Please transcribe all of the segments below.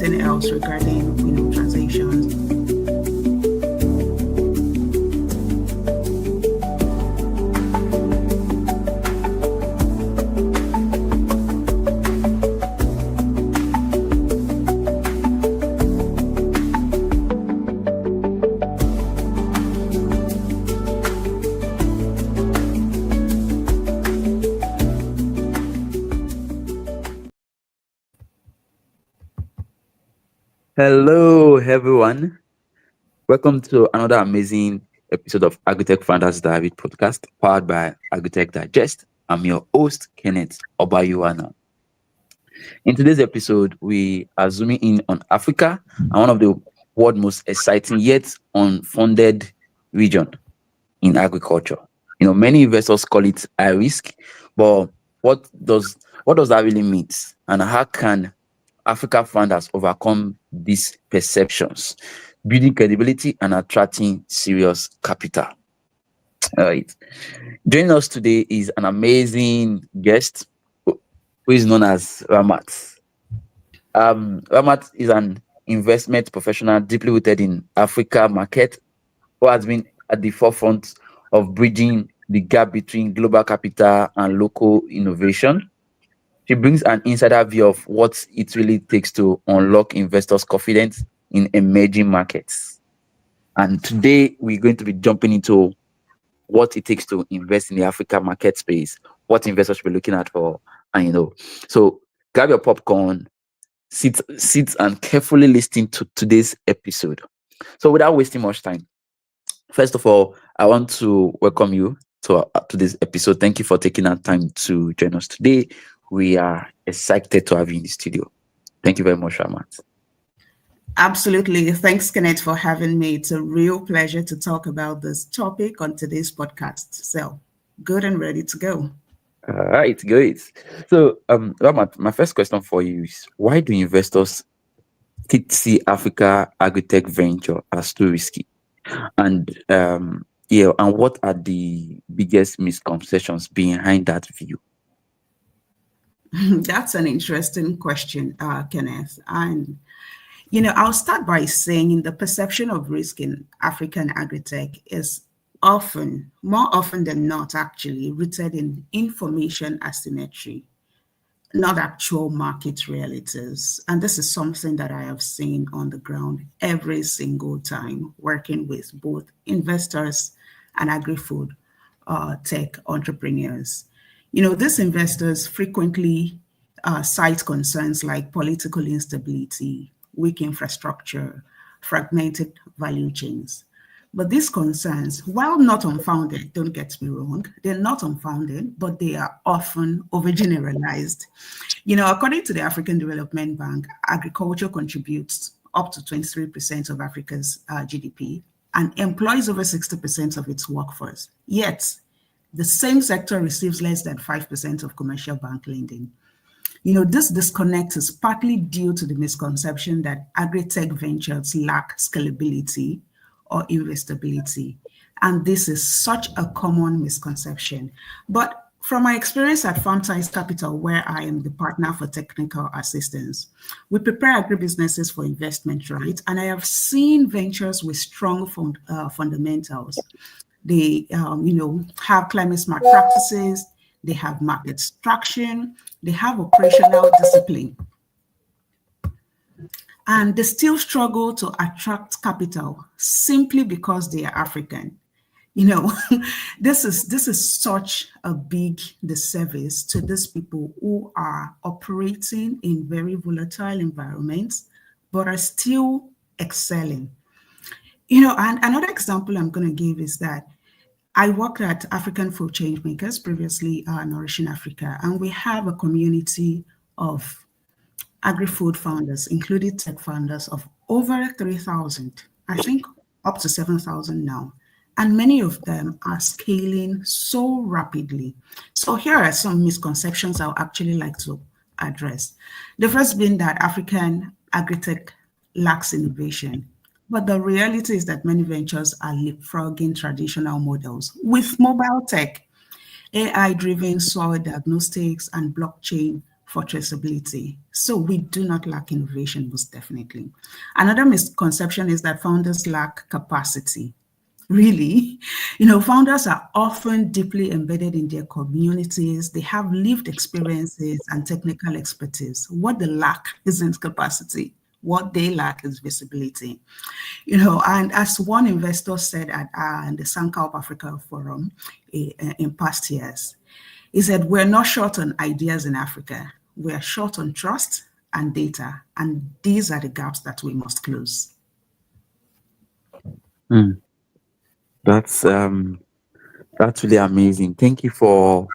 anything else regarding, transactions. Hello, everyone. Welcome to another amazing episode of AgricTech Founders Diary podcast powered by AgriTech Digest. I'm your host, Kenneth Obayuana. In today's episode, we are zooming in on Africa and one of the world's most exciting yet unfunded region in agriculture. Many investors call it high risk, but what does that really mean? And how can Africa founders overcome these perceptions, building credibility and attracting serious capital? All right. Joining us today is an amazing guest who is known as Ramat. Ramat is an investment professional deeply rooted in Africa market who has been at the forefront of bridging the gap between global capital and local innovation. She brings an insider view of what it really takes to unlock investors' confidence in emerging markets. And today we're going to be jumping into what it takes to invest in the Africa market space, what investors should be looking at for, and So grab your popcorn, sit and carefully listen to today's episode. So without wasting much time, first of all, I want to welcome you to this episode. Thank you for taking our time to join us today. We are excited to have you in the studio. Thank you very much, Ramat. Absolutely. Thanks, Kenneth, for having me. It's a real pleasure to talk about this topic on today's podcast. So, good and ready to go. All right, great. So, Ramat, my first question for you is, why do investors see Africa AgriTech venture as too risky? And and what are the biggest misconceptions behind that view? That's an interesting question, Kenneth. And, I'll start by saying the perception of risk in African agri-tech is more often than not, actually, rooted in information asymmetry, not actual market realities. And this is something that I have seen on the ground every single time working with both investors and agri-food tech entrepreneurs. These investors frequently cite concerns like political instability, weak infrastructure, fragmented value chains. But these concerns, while not unfounded, don't get me wrong, they're not unfounded, but they are often overgeneralized. According to the African Development Bank, agriculture contributes up to 23% of Africa's GDP and employs over 60% of its workforce. Yet, the same sector receives less than 5% of commercial bank lending. This disconnect is partly due to the misconception that agri-tech ventures lack scalability or investability. And this is such a common misconception. But from my experience at Farmsize Capital, where I am the partner for technical assistance, we prepare agribusinesses for investment, right? And I have seen ventures with strong fundamentals. They, have climate smart practices, they have market traction, they have operational discipline. And they still struggle to attract capital simply because they are African. This is such a big disservice to these people who are operating in very volatile environments, but are still excelling. And another example I'm going to give is that I worked at African Food Changemakers, previously Nourishing Africa, and we have a community of agri-food founders, including tech founders, of over 3,000, I think up to 7,000 now. And many of them are scaling so rapidly. So here are some misconceptions I would actually like to address. The first being that African agri-tech lacks innovation. But the reality is that many ventures are leapfrogging traditional models with mobile tech, AI-driven soil diagnostics, and blockchain for traceability. So we do not lack innovation, most definitely. Another misconception is that founders lack capacity. Really, founders are often deeply embedded in their communities. They have lived experiences and technical expertise. What they lack isn't capacity. What they lack is visibility. And as one investor said at the Sankalp Africa Forum in past years, he said, we're not short on ideas in Africa. We're short on trust and data. And these are the gaps that we must close. That's really amazing. Thank you for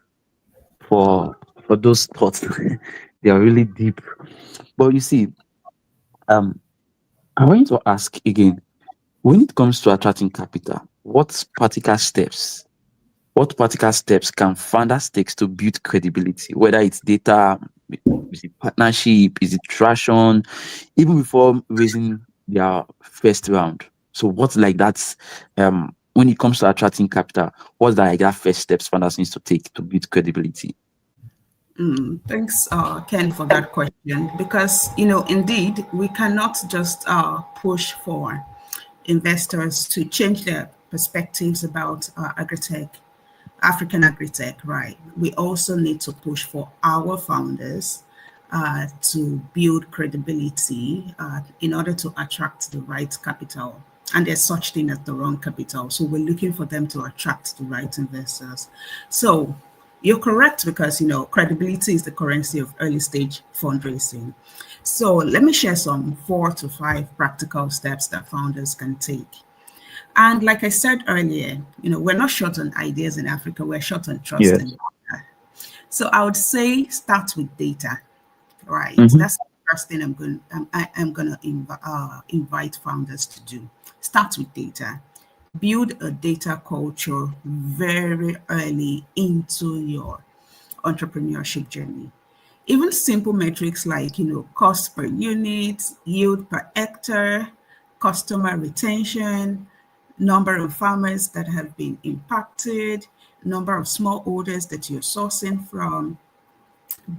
those thoughts. They are really deep. But you see, I want you to ask again, when it comes to attracting capital, what practical steps can founders take to build credibility? Whether it's data, is it partnership, is it traction, even before raising their first round? So what's like that's when it comes to attracting capital, what's that first steps founders needs to take to build credibility? Thanks, Ken, for that question. Because, indeed, we cannot just push for investors to change their perspectives about AgriTech, African AgriTech, right? We also need to push for our founders to build credibility in order to attract the right capital. And there's such thing as the wrong capital. So we're looking for them to attract the right investors. So you're correct, because, credibility is the currency of early stage fundraising. So let me share some 4 to 5 practical steps that founders can take. And like I said earlier, we're not short on ideas in Africa, we're short on trust. Yes. And data. So I would say start with data, right? Mm-hmm. That's the first thing I'm going to invite founders to do. Start with data. Build a data culture very early into your entrepreneurship journey. Even simple metrics like, cost per unit, yield per hectare, customer retention, number of farmers that have been impacted, number of smallholders that you're sourcing from.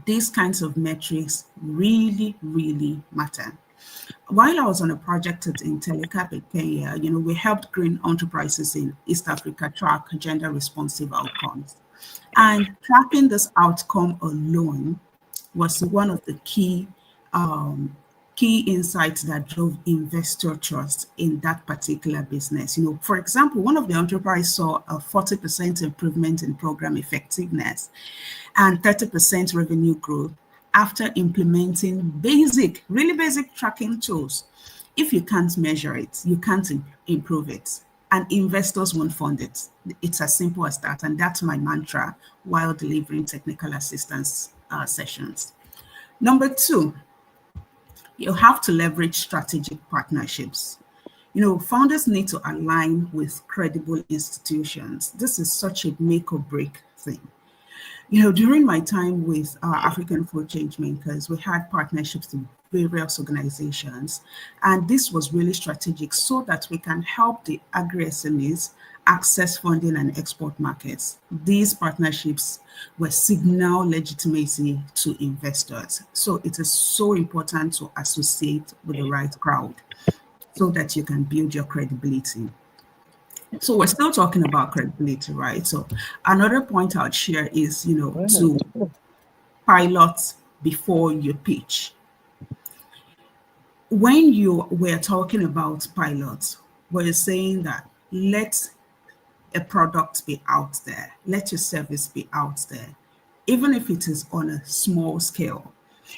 These kinds of metrics really, really matter. While I was on a project at Intellicap in Kenya, we helped green enterprises in East Africa track gender responsive outcomes. And tracking this outcome alone was one of the key insights that drove investor trust in that particular business. For example, one of the enterprise saw a 40% improvement in program effectiveness and 30% revenue growth after implementing really basic tracking tools. If you can't measure it, you can't improve it, and investors won't fund it. It's as simple as that, and that's my mantra while delivering technical assistance sessions. Number 2, you have to leverage strategic partnerships. Founders need to align with credible institutions. This is such a make or break thing. During my time with African Food Change Makers, we had partnerships with various organizations, and this was really strategic so that we can help the agri-SMEs access funding and export markets. These partnerships will signal legitimacy to investors. So it is so important to associate with the right crowd so that you can build your credibility. So we're still talking about credibility, right? So another point I'd share is, to pilot before you pitch. When we're talking about pilots, we're saying that let a product be out there, let your service be out there, even if it is on a small scale.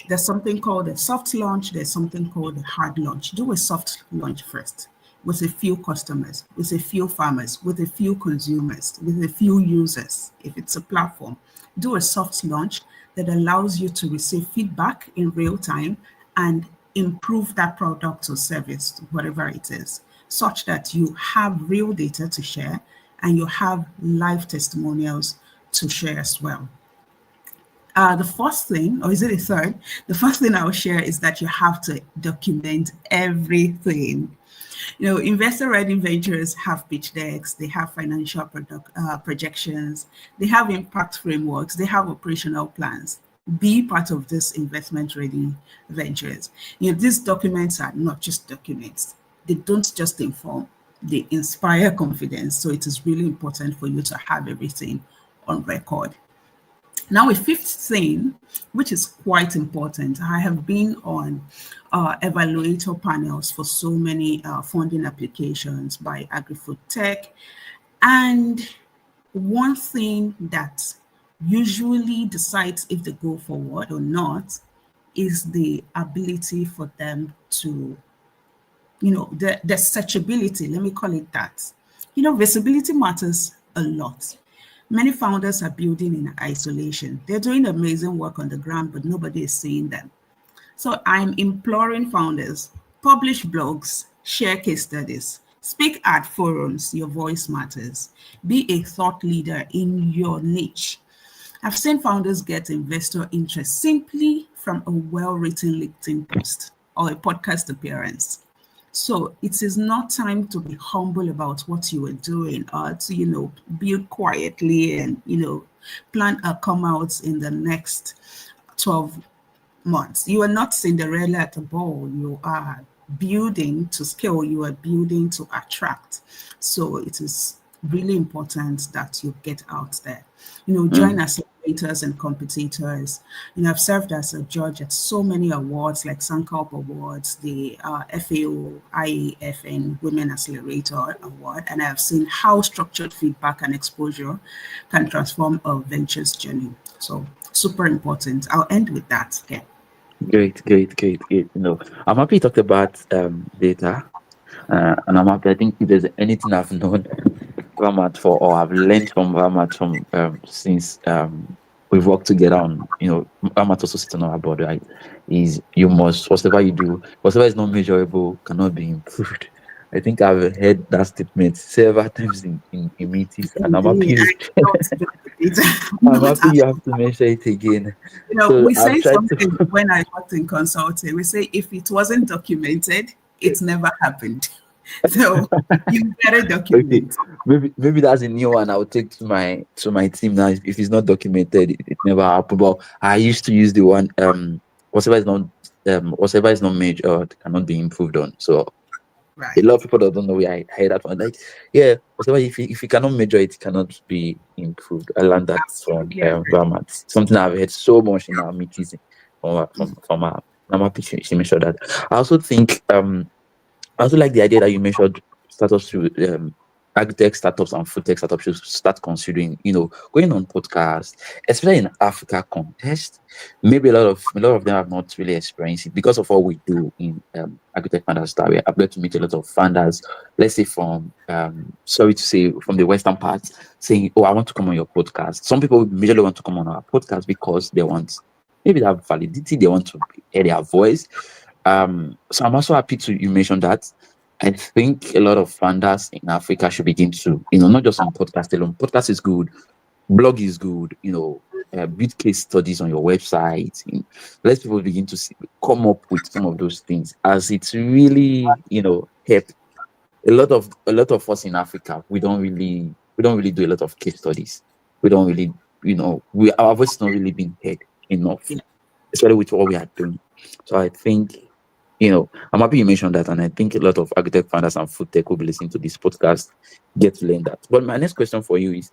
There's something called a soft launch, there's something called a hard launch. Do a soft launch first with a few customers, with a few farmers, with a few consumers, with a few users. If it's a platform, do a soft launch that allows you to receive feedback in real time and improve that product or service, whatever it is, such that you have real data to share and you have live testimonials to share as well. The first thing, or is it a third? The first thing I'll share is that you have to document everything. Investor-ready ventures have pitch decks, they have financial projections, they have impact frameworks, they have operational plans. be part of this investment ready ventures. These documents are not just documents. They don't just inform, they inspire confidence. So it is really important for you to have everything on record. Now, a fifth thing, which is quite important, I have been on evaluator panels for so many funding applications by AgriTech. And one thing that usually decides if they go forward or not is the ability for them to, the searchability, let me call it that. Visibility matters a lot. Many founders are building in isolation. They're doing amazing work on the ground, but nobody is seeing them. So I'm imploring founders, publish blogs, share case studies, speak at forums, your voice matters. Be a thought leader in your niche. I've seen founders get investor interest simply from a well-written LinkedIn post or a podcast appearance. So it is not time to be humble about what you are doing or to, build quietly and, plan a come out in the next 12 months. You are not Cinderella at the ball. You are building to scale. You are building to attract. So it is really important that you get out there. Join accelerators and competitors. I've served as a judge at so many awards like Suncorp Awards, the FAO, IAFN Women Accelerator Award, and I've seen how structured feedback and exposure can transform a ventures journey. So super important. I'll end with that. Okay. Great. I'm happy you talked about data, and I'm happy. I think if there's anything I've known Ramat for, or I've learned from Ramat from since we've worked together on, Ramat also sits on our board, right? Is you must, whatever you do, whatever is not measurable cannot be improved. I think I've heard that statement several times in meetings, and I'm happy Indeed, I don't do it. I'm Not happy at you have to mention it again. So we I've say tried to. something when I worked in consulting. We say if it wasn't documented, it never happened. So you better Okay, document. maybe that's a new one I'll take to my team now. If it's not documented, it never happened. But I used to use the one whatever is not measured cannot be improved on. So a lot of Right. people that don't know where I heard that one. Like, yeah, whatever, if you cannot measure it, it cannot be improved. I learned that from Absolutely agree. Ramat. Something I've heard so much in our meetings from our. I'm happy she mentioned that. I also think I also like the idea that you mentioned startups to agri-tech startups and food tech startups should start considering, going on podcasts, especially in Africa context. Maybe a lot of them have not really experienced it because of what we do in AgriTech Founders Diary. I've got to meet a lot of founders, let's say from sorry to say from the western part, saying, "Oh, I want to come on your podcast." Some people majorly want to come on our podcast because they want maybe that validity, they want to hear their voice. So I'm also happy to you mentioned that. I think a lot of founders in Africa should begin to, not just on podcast alone. Podcast is good, blog is good, build case studies on your website. Let people begin to come up with some of those things as it's really, help. A lot of us in Africa, we don't really do a lot of case studies. We don't really, our voice is not really being heard enough, Yeah. especially with what we are doing. So I think, I'm happy you mentioned that, and I think a lot of AgriTech founders and food tech will be listening to this podcast get to learn that. But my next question for you is,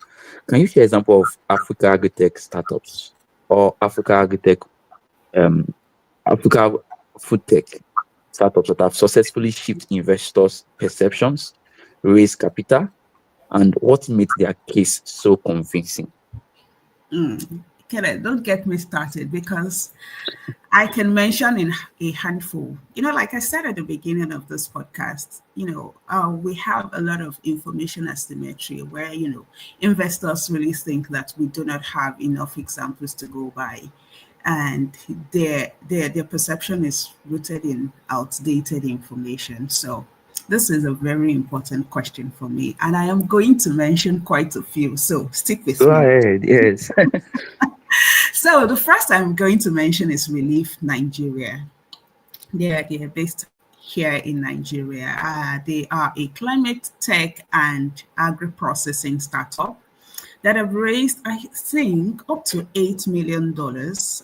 can you share an example of Africa AgriTech startups or um, Africa food tech startups that have successfully shifted investors' perceptions, raised capital, and what made their case so convincing? Kenneth, don't get me started because I can mention in a handful. Like I said at the beginning of this podcast, we have a lot of information asymmetry where, investors really think that we do not have enough examples to go by. And their perception is rooted in outdated information. So this is a very important question for me. And I am going to mention quite a few. So stick with Go me. ahead, yes. So the first I'm going to mention is Relief Nigeria. They are based here in Nigeria. They are a climate tech and agri-processing startup. that have raised, I think, up to $8 million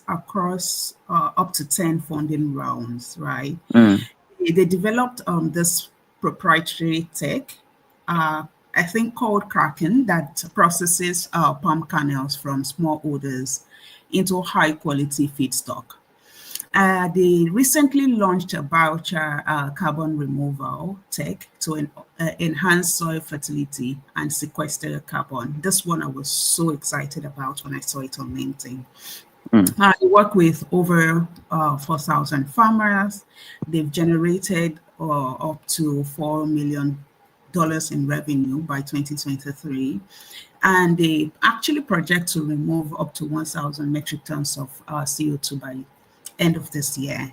across up to 10 funding rounds, right? They developed this proprietary tech, I think called Kraken, that processes palm kernels from smallholders into high quality feedstock. They recently launched a biochar carbon removal tech to enhance soil fertility and sequester carbon. This one I was so excited about when I saw it on LinkedIn. I work with over 4,000 farmers. They've generated up to $4 million in revenue by 2023. And they actually project to remove up to 1,000 metric tons of CO2 by end of this year.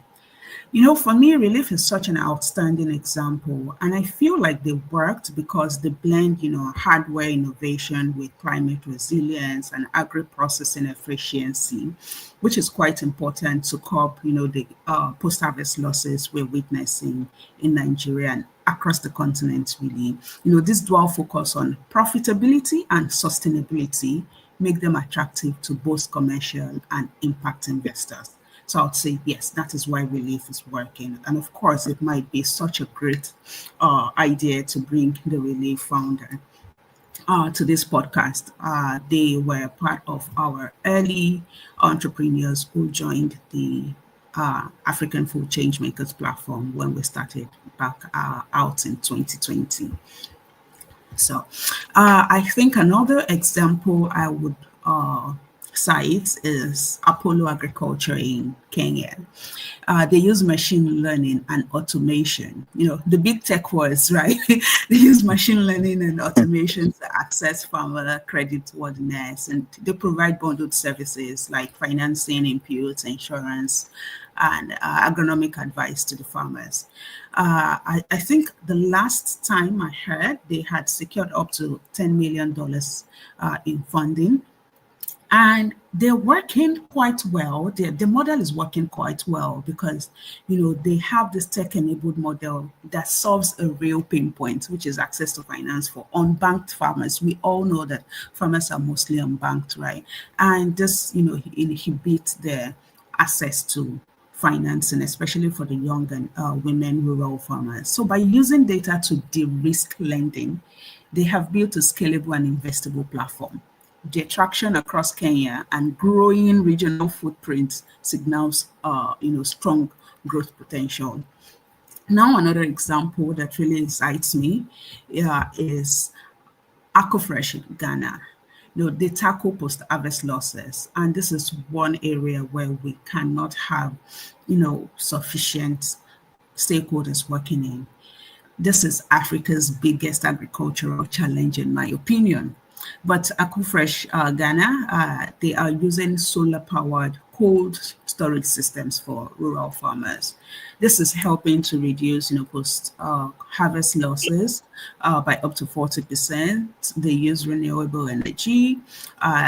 You know, for me, Relief is such an outstanding example, and I feel like they worked because they blend, hardware innovation with climate resilience and agri-processing efficiency, which is quite important to curb, the post-harvest losses we're witnessing in Nigeria and across the continent, really. This dual focus on profitability and sustainability make them attractive to both commercial and impact investors. So I'd say, yes, that is why Relief is working. And of course, it might be such a great idea to bring the Relief founder to this podcast. They were part of our early entrepreneurs who joined the African Food Changemakers platform when we started back out in 2020. So I think another example I would cite is Apollo Agriculture in Kenya. They use machine learning and automation, the big tech words, right? They use machine learning and automation to access farmer creditworthiness, and they provide bundled services like financing, inputs, insurance, and agronomic advice to the farmers. I think the last time I heard, they had secured up to $10 million in funding. And they're working quite well. The model is working quite well because, they have this tech-enabled model that solves a real pain point, which is access to finance for unbanked farmers. We all know that farmers are mostly unbanked, right? And this, inhibits their access to financing, especially for the young and women rural farmers. So by using data to de-risk lending, they have built a scalable and investable platform. The traction across Kenya and growing regional footprints signals, strong growth potential. Now, another example that really excites me is AgroFresh in Ghana. They tackle post-harvest losses, and this is one area where we cannot have, sufficient stakeholders working in. This is Africa's biggest agricultural challenge, in my opinion. But AgroFresh Ghana, they are using solar-powered cold storage systems for rural farmers. This is helping to reduce, post-harvest losses by up to 40%. They use renewable energy,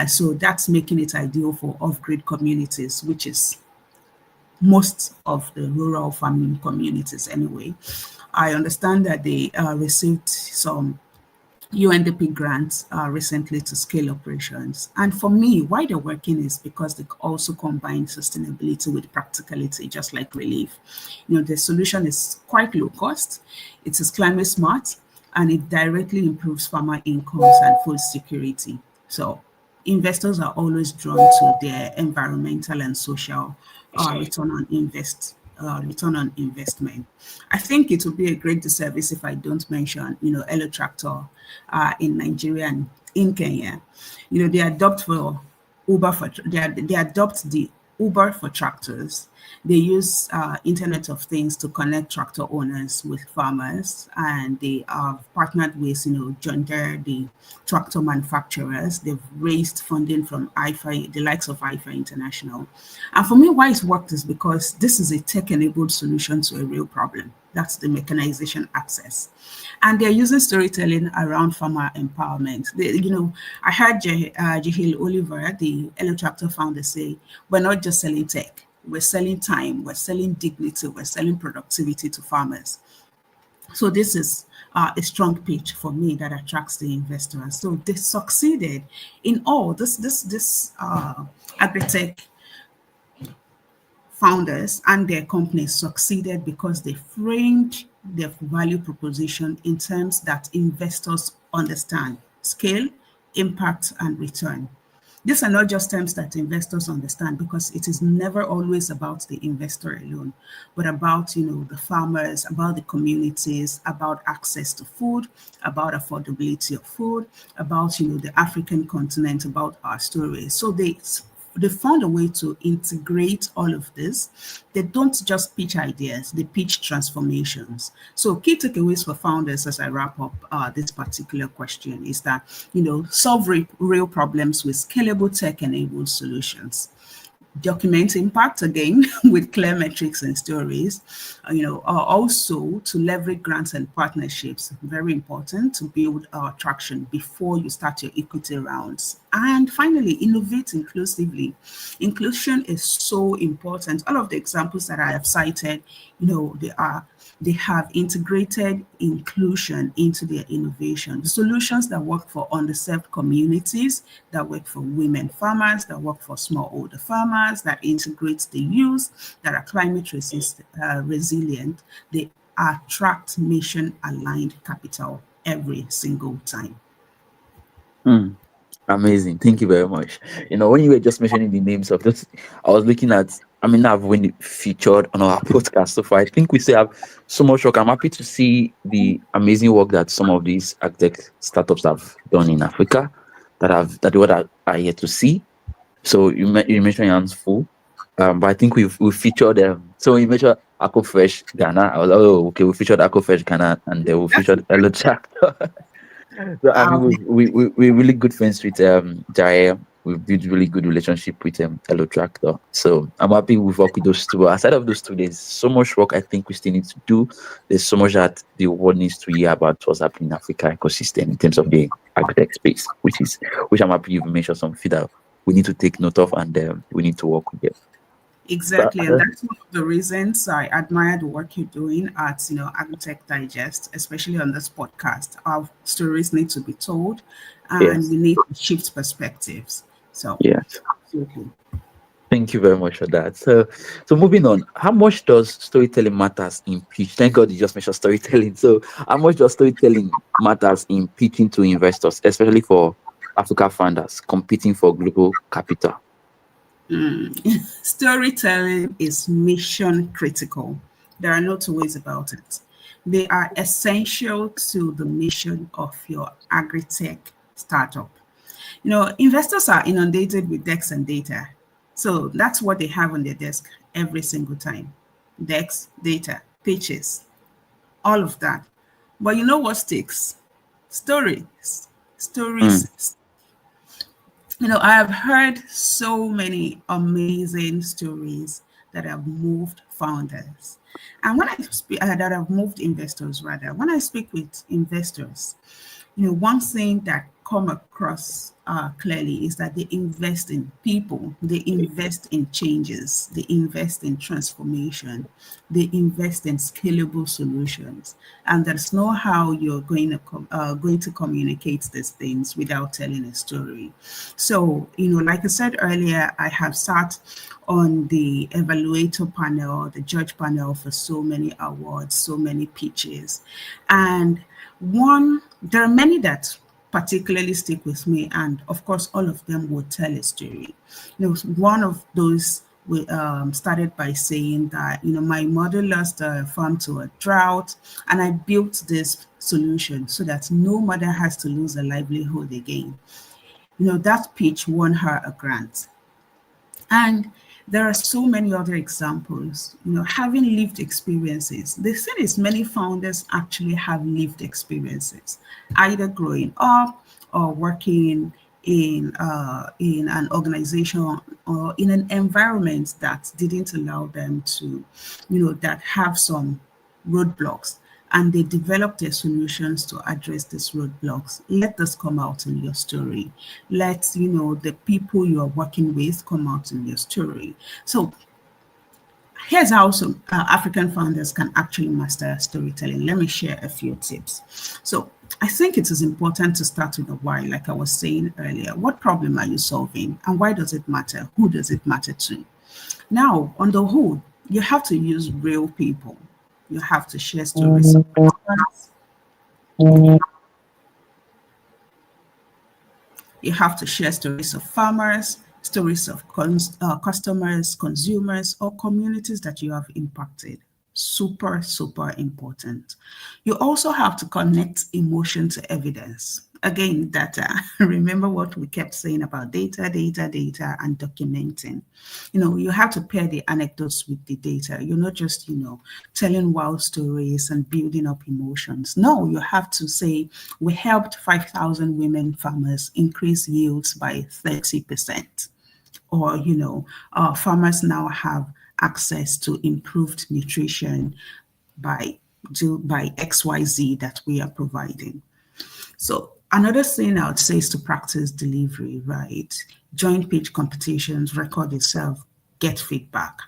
so that's making it ideal for off-grid communities, which is most of the rural farming communities anyway. I understand that they received some UNDP grants recently to scale operations. And for me, why they're working is because they also combine sustainability with practicality, just like Relief. The solution is quite low cost, it is climate smart, and it directly improves farmer incomes and food security. So investors are always drawn to their environmental and social return on investment. I think it would be a great disservice if I don't mention, Elo Tractor in Nigeria and in Kenya. They adopt the Uber for tractors. They use Internet of Things to connect tractor owners with farmers, and they have partnered with, John Deere, the tractor manufacturers. They've raised funding from IFA, the likes of IFA International. And for me, why it's worked is because this is a tech-enabled solution to a real problem. That's the mechanization access. And they're using storytelling around farmer empowerment. I heard Jahil Oliver, the Elo Tractor founder, say, we're not just selling tech, we're selling time, we're selling dignity, we're selling productivity to farmers. So this is a strong pitch for me that attracts the investors. So they succeeded in all this agritech founders and their companies succeeded because they framed their value proposition in terms that investors understand: scale, impact, and return. These are not just terms that investors understand, because it is never always about the investor alone, but about, the farmers, about the communities, about access to food, about affordability of food, about, the African continent, about our stories. So they found a way to integrate all of this. They don't just pitch ideas, they pitch transformations. So key takeaways for founders as I wrap up this particular question is that, solve real problems with scalable tech-enabled solutions. Document impact again with clear metrics and stories. Also to leverage grants and partnerships, very important to build traction before you start your equity rounds. And finally, innovate inclusively. Inclusion is so important. All of the examples that I have cited, they have integrated inclusion into their innovation. Solutions that work for underserved communities, that work for women farmers, that work for smallholder farmers, that integrates the youth, that are climate resilient. They attract mission-aligned capital every single time. Amazing. Thank you very much. When you were just mentioning the names of this, I was looking at, I've been featured on our podcast so far. I think we still have so much work. I'm happy to see the amazing work that some of these agtech startups have done in Africa that the world are yet to see. So you mentioned Hands Full, but I think we've featured them. So you mentioned AgroFresh Ghana. I was like, oh, okay, we featured AgroFresh Ghana, and then we featured AgricTech. So we're really good friends with Jaya. We've built really good relationship with Hello Tractor. So I'm happy we've worked with those two. Aside of those two, there's so much work I think we still need to do. There's so much that the world needs to hear about what's happening in Africa ecosystem in terms of the agritech space, which I'm happy you've mentioned something that we need to take note of, and we need to work with it. Exactly, and that's one of the reasons I admire the work you're doing at AgriTech Digest, especially on this podcast. Our stories need to be told, and Yes. we need to shift perspectives. So, Yes. absolutely. Thank you very much for that. So moving on, how much does storytelling matters in pitch? Thank God you just mentioned storytelling. So how much does storytelling matters in pitching to investors, especially for Africa founders competing for global capital? Storytelling is mission critical. There are no two ways about it. They are essential to the mission of your agri-tech startup. Investors are inundated with decks and data. So that's what they have on their desk every single time. Decks, data, pitches, all of that. But you know what sticks? Stories. Mm, Stories. I have heard so many amazing stories that have moved founders. And when I speak, that have moved investors rather, when I speak with investors, one thing that come across clearly is that they invest in people, they invest in changes, they invest in transformation, they invest in scalable solutions, and there's no how you're going to communicate these things without telling a story. So, like I said earlier, I have sat on the evaluator panel, the judge panel for so many awards, so many pitches, and there are many that particularly stick with me, and of course, all of them would tell a story. One of those started by saying that, my mother lost a farm to a drought, and I built this solution so that no mother has to lose a livelihood again. That pitch won her a grant. And there are so many other examples, having lived experiences. The thing is, many founders actually have lived experiences, either growing up or working in an organization or in an environment that didn't allow them to, that have some roadblocks, and they develop their solutions to address these roadblocks. Let this come out in your story. Let the people you are working with come out in your story. So Here's how some African founders can actually master storytelling. Let me share a few tips. So I think it is important to start with the why, like I was saying earlier. What problem are you solving and why does it matter? Who does it matter to? Now, on the whole, you have to use real people. You have to share stories of farmers. You have to share stories of farmers, stories of customers, consumers, or communities that you have impacted. Super, super important. You also have to connect emotion to evidence. Again, data. Remember what we kept saying about data, data, data, and documenting. You have to pair the anecdotes with the data. You're not just, telling wild stories and building up emotions. No, you have to say, we helped 5,000 women farmers increase yields by 30%. Or, farmers now have access to improved nutrition by XYZ that we are providing. So another thing I would say is to practice delivery, right? Join pitch competitions, record yourself, get feedback.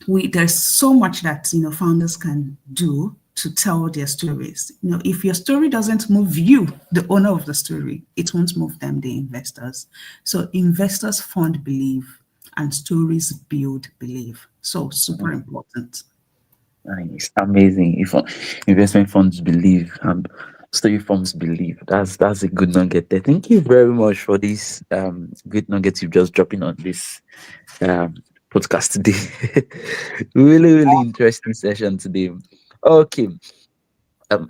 There's so much that founders can do to tell their stories. If your story doesn't move you, the owner of the story, it won't move them, the investors. So investors fund belief and stories build belief. So super important. Nice, amazing. If investment funds believe, story firms believe. That's a good nugget there. Thank you very much for this great nuggets you've just dropping on this podcast today. Really, really interesting session today. Okay,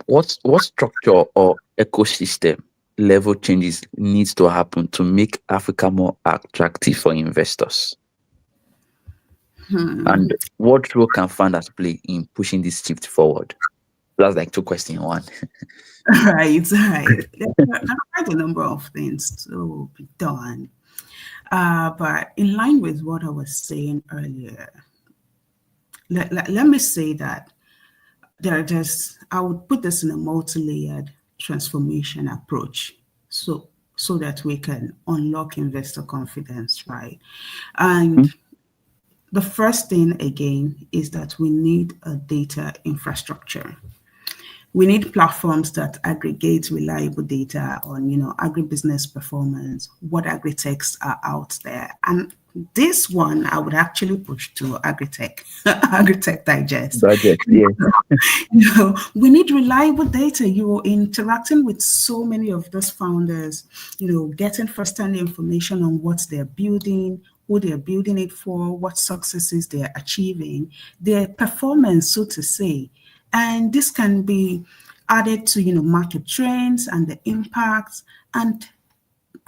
what structure or ecosystem level changes needs to happen to make Africa more attractive for investors? And what role can founders play in pushing this shift forward? That's like two questions in one. Right. There are quite a number of things to be done. But in line with what I was saying earlier, let me say that I would put this in a multi-layered transformation approach. So that we can unlock investor confidence, right? And the first thing again is that we need a data infrastructure. We need platforms that aggregate reliable data on, agribusiness performance, what agri-techs are out there. And this one I would actually push to AgriTech, AgriTech Digest. Budget, yeah. We need reliable data. You're interacting with so many of those founders, getting first-hand information on what they're building, who they're building it for, what successes they're achieving, their performance, so to say. And this can be added to, market trends and the impacts. And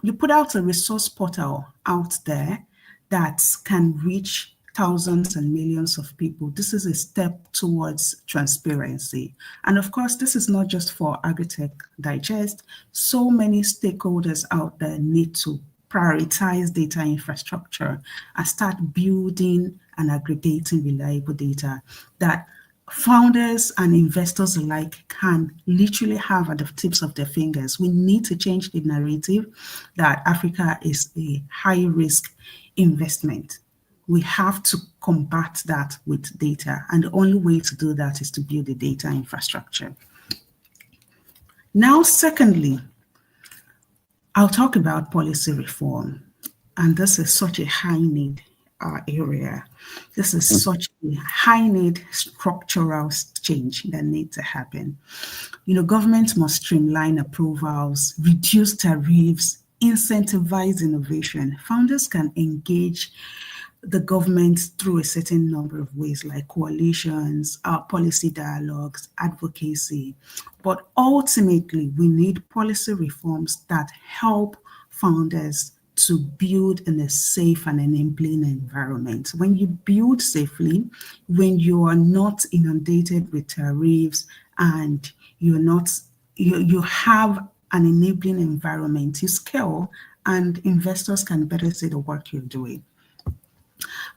you put out a resource portal out there that can reach thousands and millions of people. This is a step towards transparency. And of course, this is not just for AgriTech Digest. So many stakeholders out there need to prioritize data infrastructure and start building and aggregating reliable data that founders and investors alike can literally have at the tips of their fingers. We need to change the narrative that Africa is a high-risk investment. We have to combat that with data, and the only way to do that is to build a data infrastructure. Now, secondly, I'll talk about policy reform, and this is such a high need area. This is such a high need structural change that needs to happen. Government must streamline approvals, reduce tariffs, incentivize innovation. Founders can engage the government through a certain number of ways, like coalitions, policy dialogues, advocacy. But ultimately, we need policy reforms that help founders to build in a safe and enabling environment. When you build safely, when you are not inundated with tariffs and you have an enabling environment, you scale and investors can better see the work you're doing.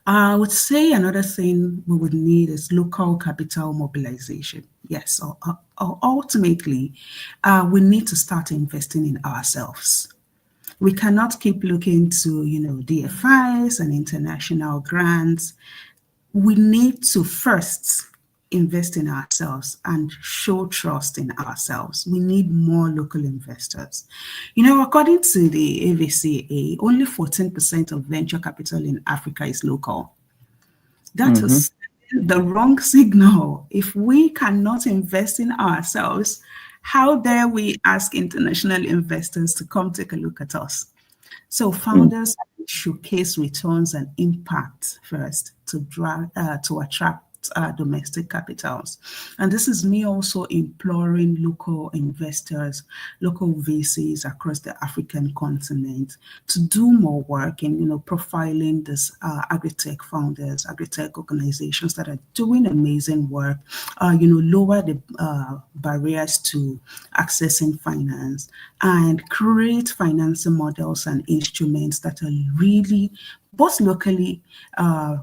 I would say another thing we would need is local capital mobilization. Yes, ultimately, we need to start investing in ourselves. We cannot keep looking to, DFIs and international grants. we need to first invest in ourselves and show trust in ourselves. We need more local investors. According to the AVCA, only 14% of venture capital in Africa is local. That is the wrong signal. If we cannot invest in ourselves, how dare we ask international investors to come take a look at us? So founders showcase returns and impact first to attract domestic capitals. And this is me also imploring local investors, local VCs across the African continent to do more work in, profiling this AgriTech founders, AgriTech organizations that are doing amazing work, lower the barriers to accessing finance and create financing models and instruments that are really both locally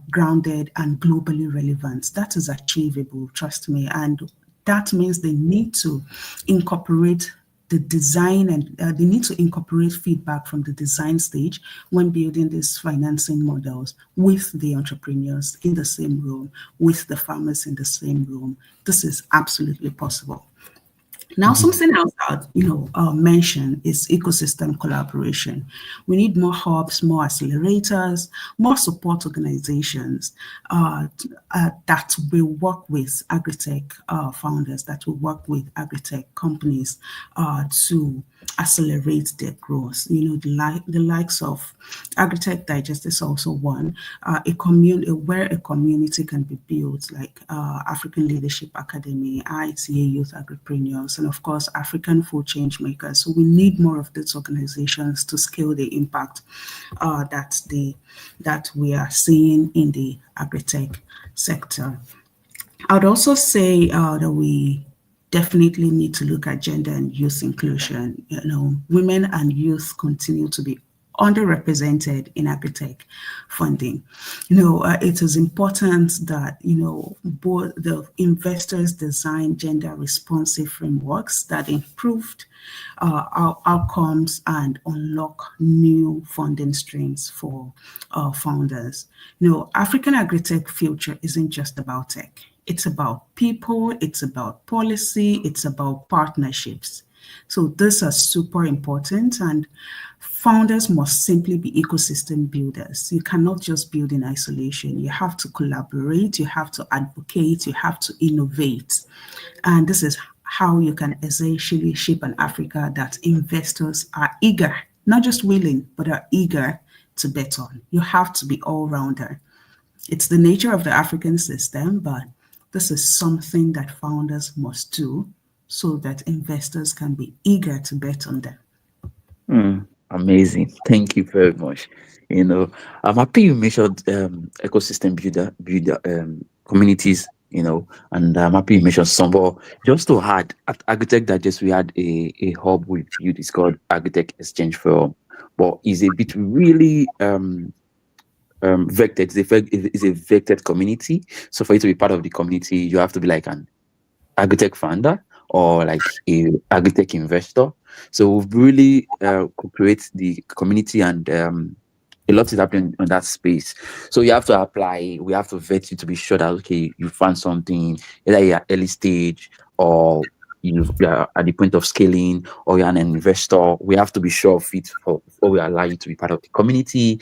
grounded and globally relevant. That is achievable, trust me. And that means they need to incorporate the design and they need to incorporate feedback from the design stage when building these financing models with the entrepreneurs in the same room, with the farmers in the same room. This is absolutely possible. Now, something else I'll mention is ecosystem collaboration. We need more hubs, more accelerators, more support organizations that will work with AgriTech founders, that will work with AgriTech companies to accelerate their growth. The likes of AgriTech Digest is also one, where a community can be built, like African Leadership Academy, ITA Youth Agripreneurs, and of course, African Food Change Makers. So we need more of these organizations to scale the impact that we are seeing in the agri-tech sector. I'd also say that we definitely need to look at gender and youth inclusion. Women and youth continue to be underrepresented in agri-tech funding. It is important that, both the investors design gender responsive frameworks that improved outcomes and unlock new funding streams for founders. African agri-tech future isn't just about tech. It's about people, it's about policy, it's about partnerships. So these are super important, and founders must simply be ecosystem builders. You cannot just build in isolation. You have to collaborate, you have to advocate, you have to innovate. And this is how you can essentially shape an Africa that investors are eager, not just willing, but are eager to bet on. You have to be all-rounder. It's the nature of the African system, but this is something that founders must do so that investors can be eager to bet on them. Amazing. Thank you very much. I'm happy you mentioned ecosystem builder communities, and I'm happy you mentioned some. But just to add, at AgriTech Digest, we had a hub we built. It's called AgriTech Exchange Forum, but it's a bit really vectored. It's a vectored community. So for you to be part of the community, you have to be like an AgriTech founder or like a AgriTech investor. So we've really create the community, and a lot is happening in that space. So you have to apply. We have to vet you to be sure that okay, you found something, either you're early stage or you are at the point of scaling, or you're an investor. We have to be sure of it before we allow you to be part of the community.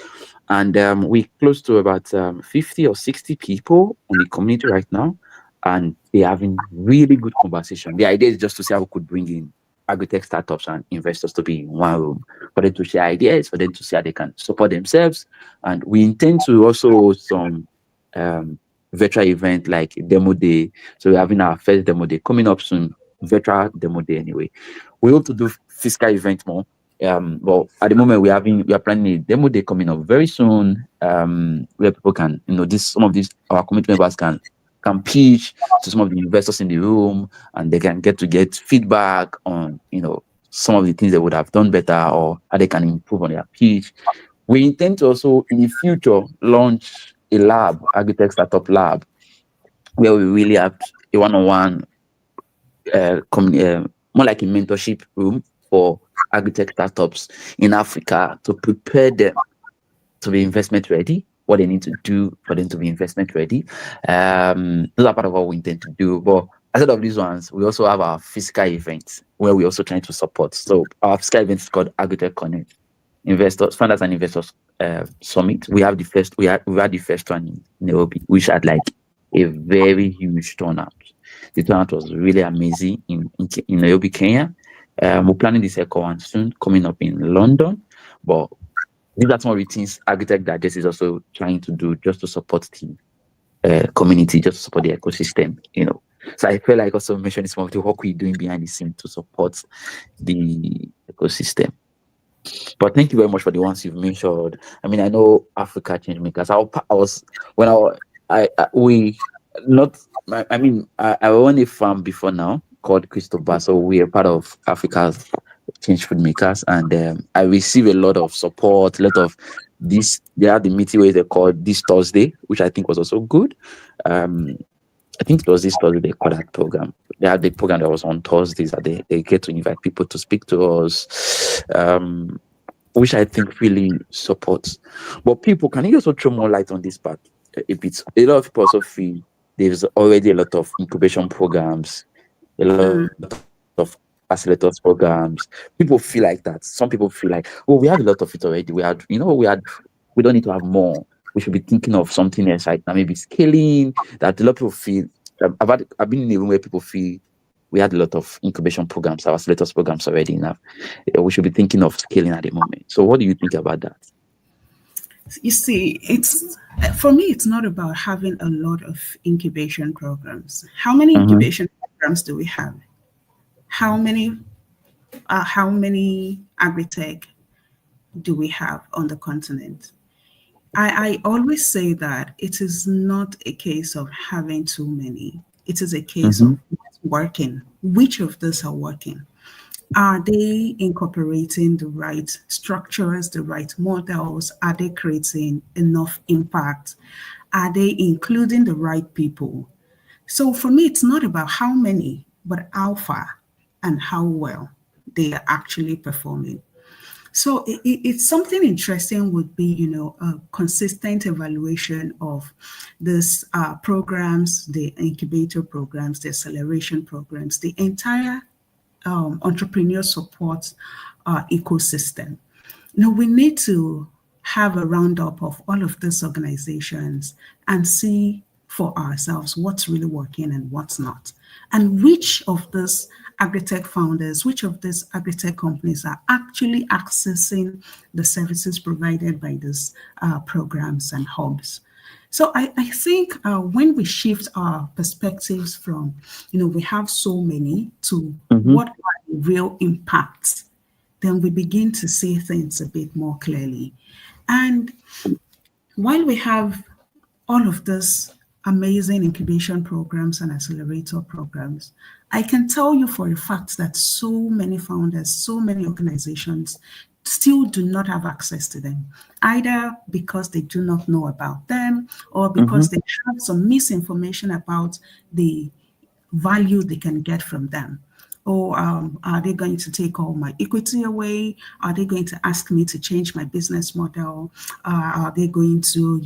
And we're close to about 50 or 60 people on the community right now, and they're having really good conversation. The idea is just to see how we could bring in agri-tech startups and investors to be in one room, for them to share ideas, for them to see how they can support themselves. And we intend to also host some virtual event like demo day. So we're having our first demo day coming up soon, virtual demo day anyway. We hope to do physical event more. But at the moment we are planning a demo day coming up very soon, where people can, some of these our community members can pitch to some of the investors in the room, and they can get feedback on some of the things they would have done better or how they can improve on their pitch. We intend to also in the future launch a lab, AgriTech Startup Lab, where we really have a one-on-one more like a mentorship room for AgriTech startups in Africa to prepare them to be investment ready, what they need to do for them to be investment ready. Those are part of what we intend to do. But aside of these ones, we also have our physical events where we're also trying to support. So our physical event is called AgriTech Connect, Investors, Founders and Investors Summit. We've had the first one in Nairobi, which had like a very huge turnout. The turnout was really amazing in Nairobi, Kenya. We're planning the second one soon, coming up in London. But these are some of the things AgriTech Digest is also trying to do just to support the community, just to support the ecosystem, So I feel like also mentioning some of the work we're doing behind the scene to support the ecosystem. But thank you very much for the ones you've mentioned. I mean, I know Africa Changemakers. I own a farm before now called Cristobal. So we are part of Africa's Change Food Makers, and I receive a lot of support, a lot of this. They had the meeting where they called this Thursday, which I think was also good. I think it was this Thursday they called that program. They had the program that was on Thursdays that they get to invite people to speak to us, which I think really supports. But people, can you also throw more light on this part a bit? A lot of people also feel there's already a lot of incubation programs, a lot of accelerators programs. People feel like that. Some people feel like, oh, we have a lot of it already. We don't need to have more. We should be thinking of something else, like maybe scaling. That a lot of people feel. I've been in a room where people feel we had a lot of incubation programs, our accelerators programs already enough. We should be thinking of scaling at the moment. So, what do you think about that? You see, for me, it's not about having a lot of incubation programs. How many incubation programs do we have? How many AgriTech do we have on the continent? I always say that it is not a case of having too many. It is a case of what's working. Which of these are working? Are they incorporating the right structures, the right models? Are they creating enough impact? Are they including the right people? So for me, it's not about how many, but how far and how well they are actually performing. So it's something interesting would be, a consistent evaluation of these programs, the incubator programs, the acceleration programs, the entire entrepreneur support ecosystem. We need to have a roundup of all of these organizations and see for ourselves what's really working and what's not. And which of these AgriTech founders, which of these AgriTech companies are actually accessing the services provided by these programs and hubs. So I think when we shift our perspectives from, we have so many to what are the real impacts, then we begin to see things a bit more clearly. And while we have all of this amazing incubation programs and accelerator programs, I can tell you for a fact that so many founders, so many organizations still do not have access to them, either because they do not know about them or because they have some misinformation about the value they can get from them. Or are they going to take all my equity away? Are they going to ask me to change my business model? Are they going to,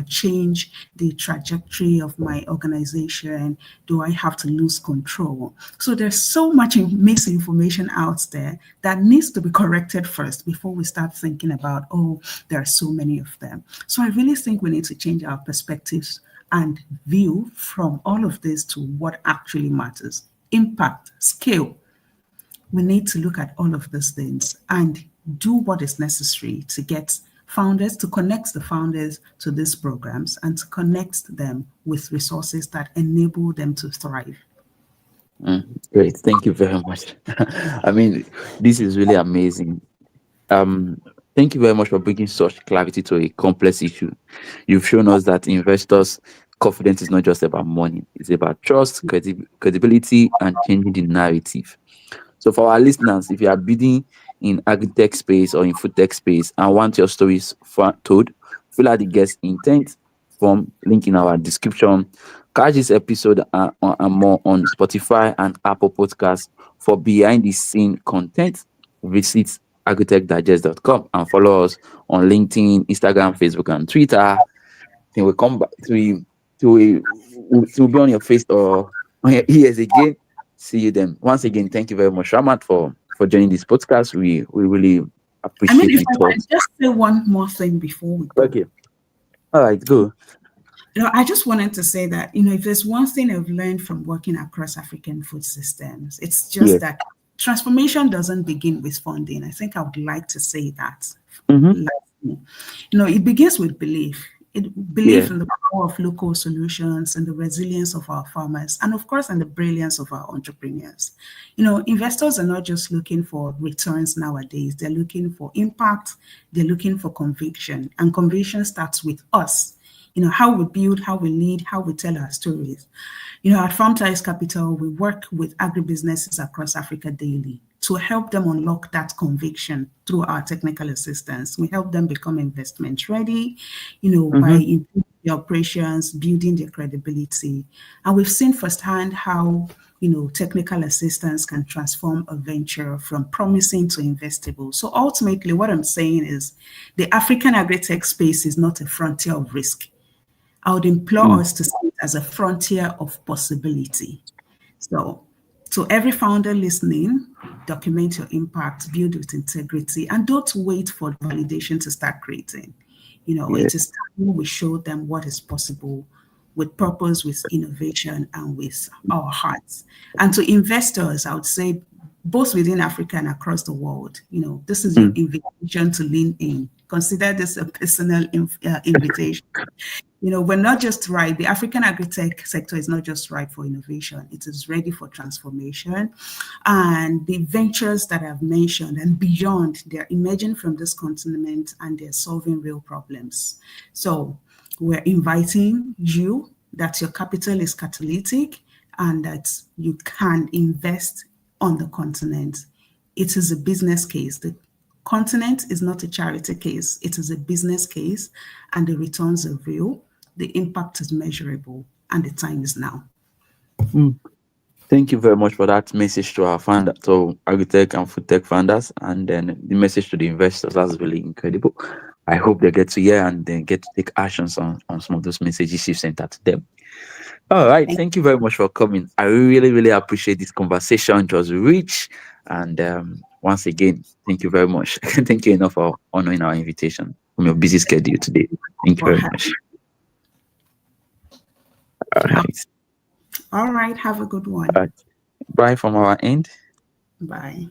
change the trajectory of my organization? Do I have to lose control? So there's so much misinformation out there that needs to be corrected first before we start thinking about, there are so many of them. So I really think we need to change our perspectives and view from all of this to what actually matters. Impact, scale. We need to look at all of these things and do what is necessary to get founders, to connect the founders to these programs and to connect them with resources that enable them to thrive. Great. Thank you very much. I mean, this is really amazing. Thank you very much for bringing such clarity to a complex issue. You've shown us that investors' confidence is not just about money. It's about trust, credibility, and changing the narrative. So for our listeners, if you are bidding in AgriTech space or in food tech space and want your stories told, fill out the guest intent form, link in our description. Catch this episode and more on Spotify and Apple Podcasts. For behind the scene content, visit agritechdigest.com and follow us on LinkedIn, Instagram, Facebook, and Twitter. think we'll come back to be on your face or on your ears again. See you then. Once again, thank you very much, Ramat, for joining this podcast. We really I mean, appreciate if the I might thoughts. just say one more thing before we go. Okay. All right, go. I just wanted to say that, if there's one thing I've learned from working across African food systems, it's just Yeah. that transformation doesn't begin with funding. I think I would like to say that. Mm-hmm. It begins with belief. Belief Yeah. in the power of local solutions and the resilience of our farmers, and of course, and the brilliance of our entrepreneurs. Investors are not just looking for returns nowadays, they're looking for impact, they're looking for conviction, and conviction starts with us. How we build, how we lead, how we tell our stories. At Farm Ties Capital, we work with agribusinesses across Africa daily to help them unlock that conviction through our technical assistance. We help them become investment ready, by improving their operations, building their credibility. And we've seen firsthand how, technical assistance can transform a venture from promising to investable. So ultimately, what I'm saying is the African agri-tech space is not a frontier of risk. I would implore us to see it as a frontier of possibility. So, to every founder listening, document your impact, build with integrity, and don't wait for validation to start creating. Yeah. It is time we show them what is possible with purpose, with innovation, and with our hearts. And to investors, I would say, both within Africa and across the world, this is your invitation to lean in. Consider this a personal invitation. We're not just ripe. The African agri-tech sector is not just ripe for innovation. It is ready for transformation. And the ventures that I've mentioned and beyond, they're emerging from this continent and they're solving real problems. So we're inviting you that your capital is catalytic and that you can invest on the continent. It is a business case. The continent is not a charity case. It is a business case, and the returns are real, the impact is measurable, and the time is now. Thank you very much for that message to our founder, to AgriTech and FoodTech founders, and then the message to the investors. That's really incredible. I hope they get to hear and then get to take actions on some of those messages you sent out to them. All right. Thank you very much for coming. I really, really appreciate this conversation. It was rich. And once again, thank you very much. Thank you enough for honoring our invitation from your busy schedule today. Thank you very much. All right. All right. Have a good one. Bye from our end. Bye.